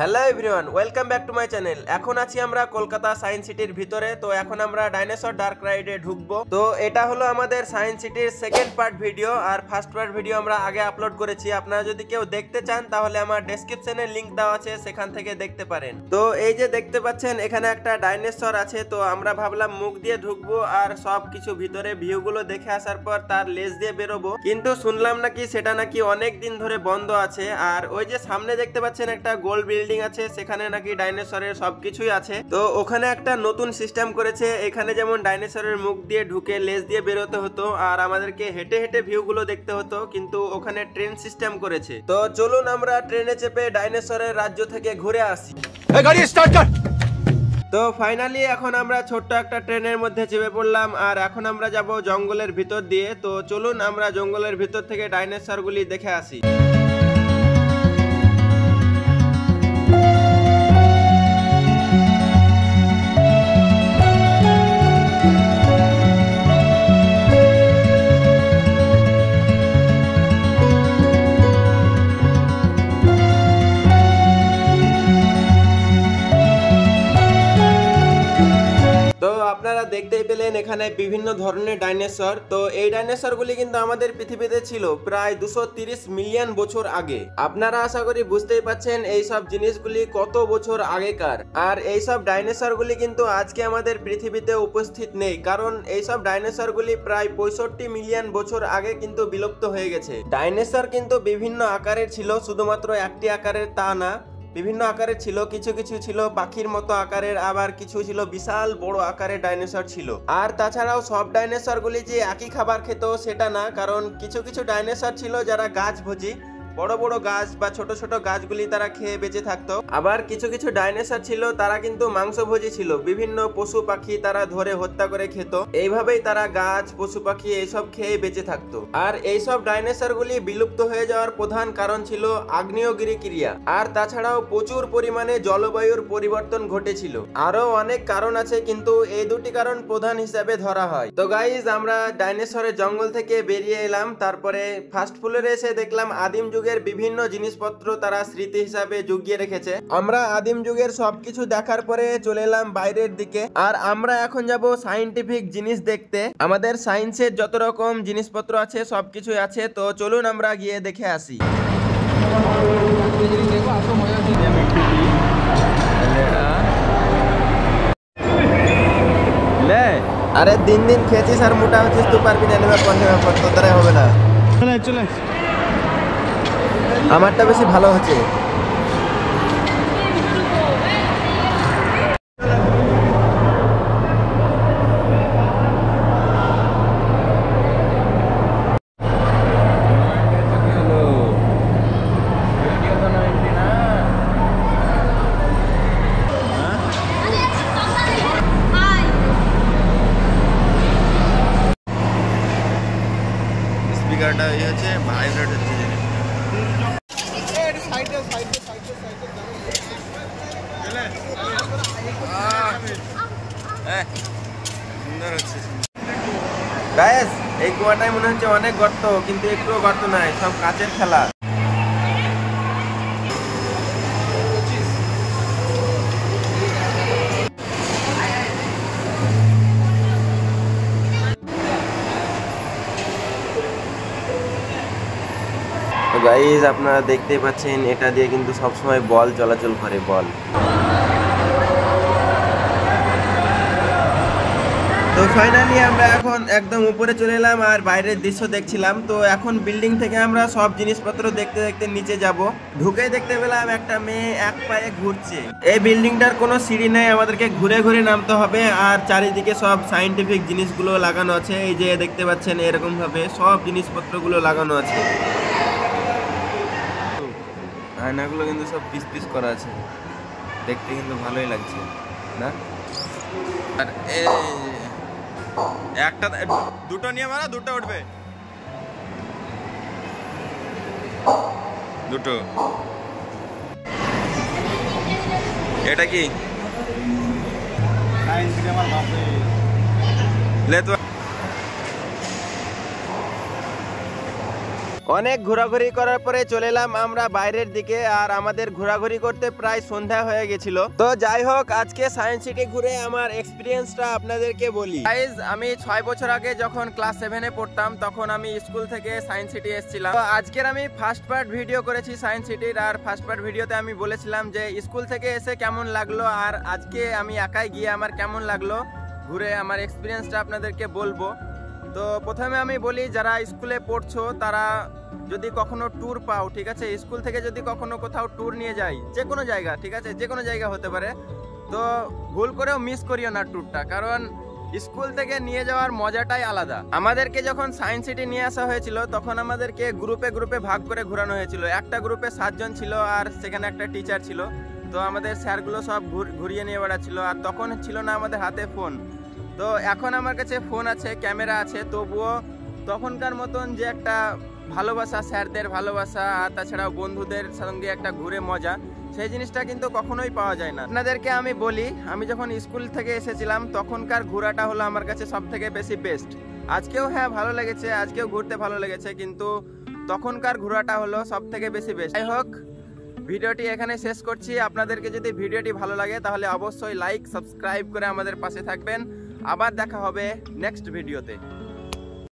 Hello everyone, welcome back to my channel. এখন আছি আমরা কলকাতা সায়েন্স সিটির ভিতরে। তো এখন আমরা ডাইনোসর ডার্ক রাইডে ঢুকবো। তো এটা হলো আমাদের সায়েন্স সিটির সেকেন্ড পার্ট ভিডিও, আর ফার্স্ট পার্ট ভিডিও আমরা আগে আপলোড করেছি। আপনারা যদি কেউ দেখতে চান তাহলে আমার ডেসক্রিপশনে লিংক দেওয়া আছে, সেখান থেকে দেখতে পারেন। তো এই যে দেখতে পাচ্ছেন এখানে একটা ডাইনোসর আছে। তো আমরা ভাবলাম মুখ দিয়ে ঢুকবো আর সব কিছু ভিতরে ভিউগুলো দেখে আসার পর তার লেজ দিয়ে বেরোবো, কিন্তু শুনলাম নাকি সেটা নাকি অনেক দিন ধরে বন্ধ আছে। আর ওই যে সামনে দেখতে পাচ্ছেন একটা গোল বিল্ডিং আছে, সেখানে নাকি ডাইনোসরের সবকিছুই আছে। তো ওখানে একটা নতুন সিস্টেম করেছে। এখানে যেমন ডাইনোসরের মুখ দিয়ে ঢুকে লেজ দিয়ে বেরোতে হতো আর আমাদেরকে হেঁটে হেঁটে ভিউগুলো দেখতে হতো, কিন্তু ওখানে ট্রেন সিস্টেম করেছে। তো চলুন আমরা ট্রেনে চেপে ডাইনোসরের রাজ্য থেকে ঘুরে আসি। গাড়ি স্টার্ট কর। তো ফাইনালি এখন আমরা ছোট্ট একটা ট্রেনের মধ্যে চেপে পড়লাম, আর এখন আমরা যাব জঙ্গলের ভিতর দিয়ে। তো চলুন আমরা জঙ্গলের ভিতর থেকে ডাইনোসরগুলি দেখে আসি। আপনারা দেখতেই পেলেন এখানে বিভিন্ন ধরনের ডাইনোসর। তো এই ডাইনোসরগুলি কিন্তু আমাদের পৃথিবীতে ছিল প্রায় 230 মিলিয়ন বছর আগে। আপনারা আশা করি বুঝতেই পাচ্ছেন এই সব জিনিসগুলি কত বছর আগেকার। আর এই সব ডাইনোসরগুলি কিন্তু আজকে আমাদের পৃথিবীতে উপস্থিত নেই, কারণ এই সব ডাইনোসরগুলি প্রায় 65 মিলিয়ন বছর আগে কিন্তু বিলুপ্ত হয়ে গেছে। ডাইনোসর কিন্তু বিভিন্ন আকারের ছিল, শুধুমাত্র একটি আকারের তা না, বিভিন্ন আকারের ছিল। কিছু কিছু ছিল পাখির মতো আকারের, আবার কিছু ছিল বিশাল বড় আকারের ডাইনোসর ছিল। আর তাছাড়াও সব ডাইনোসর গুলি যে একই খাবার খেত সেটা না, কারণ কিছু কিছু ডাইনোসর ছিল যারা গাছভোজী, বড় বড় গাছ বা ছোট ছোট গাছগুলি তারা খেয়ে বেঁচে থাকতো। আবার কিছু কিছু ডাইনোসর ছিল তারা কিন্তু মাংসভোজী ছিল, বিভিন্ন পশু পাখি তারা ধরে হত্যা করে খেত। এইভাবেই তারা গাছ পশু পাখি এইসব খেয়ে বেঁচে থাকতো। আর এইসব ডাইনোসর গুলি বিলুপ্ত হয়ে যাওয়ার প্রধান কারণ ছিল আগ্নেয়গিরি ক্রিয়া, আর তাছাড়াও প্রচুর পরিমাণে জলবায়ুর পরিবর্তন ঘটেছিল। আরো অনেক কারণ আছে, কিন্তু এই দুটি কারণ প্রধান হিসাবে ধরা হয়। তো গাইজ, আমরা ডাইনোসরের জঙ্গল থেকে বেরিয়ে এলাম। তারপরে ফাস্ট ফ্লোরে এসে দেখলাম আদিম যুগের বিভিন্ন জিনিসপত্র তারা স্মৃতি হিসাবে জুগিয়ে রেখেছে। আমরা আদিম যুগের সবকিছু দেখার পরে চলে এলাম বাইরের দিকে, আর আমরা এখন যাব সায়েন্টিফিক জিনিস দেখতে। আমাদের সায়েন্সের যত রকম জিনিসপত্র আছে সবকিছু আছে। তো চলুন আমরা গিয়ে দেখে আসি। আরে দিন দিন খেয়েছিস আর মোটা হচ্ছিস, তুই পারবি না নেবার পর তোর দ্বারা হবে না। চলে আমারটা বেশি ভালো হচ্ছে। স্পিকারটা এই হচ্ছে ভাইব্রেট হচ্ছে। এই কুয়াটাই মনে হচ্ছে অনেক গর্ত, কিন্তু একটুও গর্ত নাই, সব কাচের খেলা। গাইজ, আপনারা দেখতেই পাচ্ছেন এটা দিয়ে কিন্তু সবসময় বল চলাচল করে, বল। তো ফাইনালি আমরা এখন একদম উপরে চলে এলাম আর বাইরের দৃশ্য দেখছিলাম। তো এখন বিল্ডিং থেকে আমরা সব জিনিসপত্র দেখতে দেখতে নিচে যাব। ঢুকেই দেখতে পেলাম একটা মেয়ে এক পায়ে ঘুরছে। এই বিল্ডিংটার কোনো সিঁড়ি নেই, আমাদেরকে ঘুরে ঘুরে নামতে হবে। আর চারিদিকে সব সায়েন্টিফিক জিনিসগুলো লাগানো আছে। এই যে দেখতে পাচ্ছেন এরকম ভাবে সব জিনিসপত্রগুলো লাগানো আছে। আয়নাগুলো কিন্তু সব পিস পিস করা আছে, দেখতে কিন্তু ভালোই লাগছে না। আর একটা দুটো নিয়ে মারা, দুটো উঠবে, দুটো। এটা কি লে তো অনেক ঘোরাঘুরি করার পরে চলে এলাম আমরা বাইরের দিকে, আর আমাদের ঘোরাঘুরি করতে প্রায় সন্ধ্যা হয়ে গেছিল। তো যাই হোক, আজকে সায়েন্স সিটি ঘুরে আমার এক্সপিরিয়েন্সটা আপনাদেরকে বলি। গাইস, আমি 6 বছর আগে যখন ক্লাস 7-এ পড়তাম তখন আমি স্কুল থেকে সায়েন্স সিটি এসেছিলাম। তো আজকের আমি ফার্স্ট পার্ট ভিডিও করেছি সায়েন্স সিটির, আর ফার্স্ট পার্ট ভিডিওতে আমি বলেছিলাম যে স্কুল থেকে এসে কেমন লাগলো, আর আজকে আমি একাই গিয়ে আমার কেমন লাগলো ঘুরে, আমার এক্সপিরিয়েন্সটা আপনাদেরকে বলবো। তো প্রথমে আমি বলি, যারা স্কুলে পড়ছো তারা যদি কখনো ট্যুর পাও, ঠিক আছে, স্কুল থেকে যদি কখনো কোথাও ট্যুর নিয়ে যাই, যে কোনো জায়গা, ঠিক আছে, যে কোনো জায়গা হতে পারে, তো ভুল করেও মিস করিও না ট্যুরটা, কারণ স্কুল থেকে নিয়ে যাওয়ার মজাটাই আলাদা। আমাদেরকে যখন সায়েন্স সিটি নিয়ে আসা হয়েছিল তখন আমাদেরকে গ্রুপে গ্রুপে ভাগ করে ঘোরানো হয়েছিল। একটা গ্রুপে 7 জন ছিল, আর সেখানে একটা টিচার ছিল। তো আমাদের স্যারগুলো সব ঘুরিয়ে নিয়ে বেড়াচ্ছিল, আর তখন ছিল না আমাদের হাতে ফোন। তো এখন আমার কাছে ফোন আছে, ক্যামেরা আছে, তবুও তখনকার মতন যে একটা ভালোবাসা, স্যারদের ভালোবাসা, আর তাছাড়াও বন্ধুদের সঙ্গে একটা ঘুরে মজা, সেই জিনিসটা কিন্তু কখনোই পাওয়া যায় না। আপনাদেরকে আমি বলি, আমি যখন স্কুল থেকে এসেছিলাম তখনকার ঘোরাটা হলো আমার কাছে সব থেকে বেশি বেস্ট। আজকেও হ্যাঁ ভালো লেগেছে, আজকেও ঘুরতে ভালো লেগেছে, কিন্তু তখনকার ঘোরাটা হলো সব থেকে বেশি বেস্ট। যাই হোক, ভিডিওটি এখানে শেষ করছি। আপনাদেরকে যদি ভিডিওটি ভালো লাগে তাহলে অবশ্যই লাইক, সাবস্ক্রাইব করে আমাদের পাশে থাকবেন। আবার দেখা হবে নেক্সট ভিডিওতে।